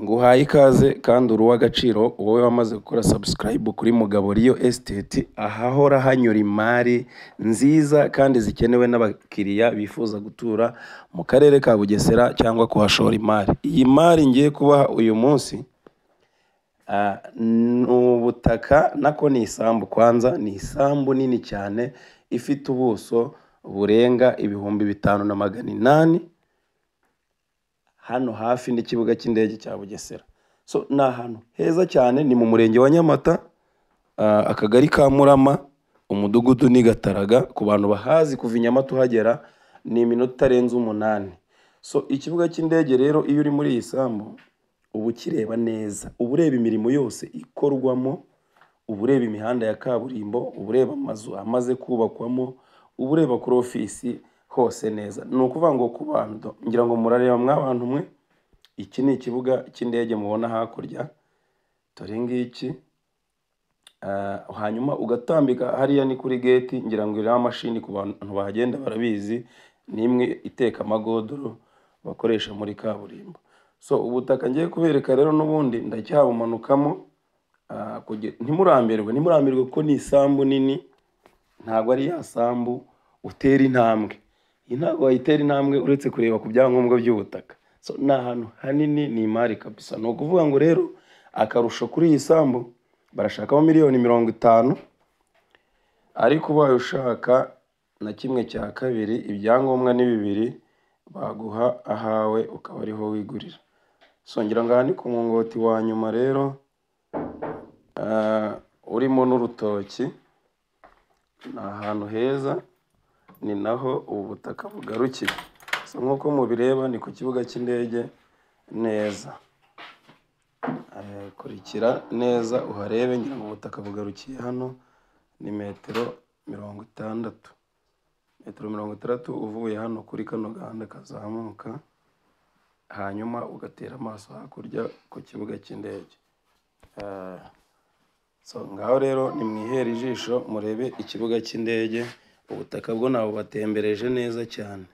Nguhaye ikaze kandi uri uw'agaciro wowe wamaze gukora subscribe kuri Mugabo Real Estate, ahahora hanyura imari nziza kandi zikenewe n'abakiriya bifuza gutura mu karere ka Bugesera cyangwa kuhashora imari. Iyi mari ngiye kubaha uyu munsi ni ubutaka nako ni isambu. Kwanza ni isambu nini cyane ifite ubuso burenga 5,800 hano hafi n'ikibuga cy'indege cya Bugesera. So ni ahantu heza cyane, ni mu murenge wa Nyamata, akagari ka Murama, umudugudu ni Gataraga. Ku bantu bahazi kuva i Nyamata uhagera ni iminota itarenze 8. So ikibuga cy'indege rero iyo uri muri iyi sambu ubu kireba neza, ubureba imirimo yose ikorwamo, ubureba imihanda ya kaburimbo, ubureba amazu amaze kubakwamo, ubureba kuri ofisi hose neza. Ni ukuvuga ngo ku bantu ngira ngo murareba mwabantu mwe, iki ni ikibuga cy'indege mubona hakurya, dore ngiki. Hanyuma ugatambika hariya ni kuri gate, ngira ngo iriya mashini ku bantu bahagenda barabizi, ni imwe iteka amagodoro bakoresha muri kaburimbo. So ubutaka ngiye kubereka rero n'ubundi ndacyabumanukamo, ntimurambirwe kuko ni isambu nini, ntabwo ari ya sambu utera intambwe. Iyi ntabwo wayitera intambwe uretse kureba ku byangombwa by'ubutaka. So ni ahantu hanini, ni imari kabisa. Ni ukuvuga ngo rero akarusho kuri iyi sambu barashakaho miliyoni 50, ariko ubaye ushaka na 1/2, ibyangombwa ni 2, baguha ahawe ukaba ariho wigurira. So ngira ngo aha ni ku mungoti wa nyuma rero, urimo n'urutoki. Ni ahantu heza, ni naho ubu butaka bugarukira. So nk'uko mubireba ni ku kibuga cy'indege neza. Kurikira neza uharebe, ngira ngo ubutaka bugarukiye hano ni metero 60. Metero 60 uvuye hano kuri kano gahanda kazamuka, hanyuma ugatera amaso hakurya ku kibuga cy'indege. So ngaho rero ni mwihere ijisho murebe ikibuga cy'indege. Ubutaka bwo nabo batembereje neza cyane.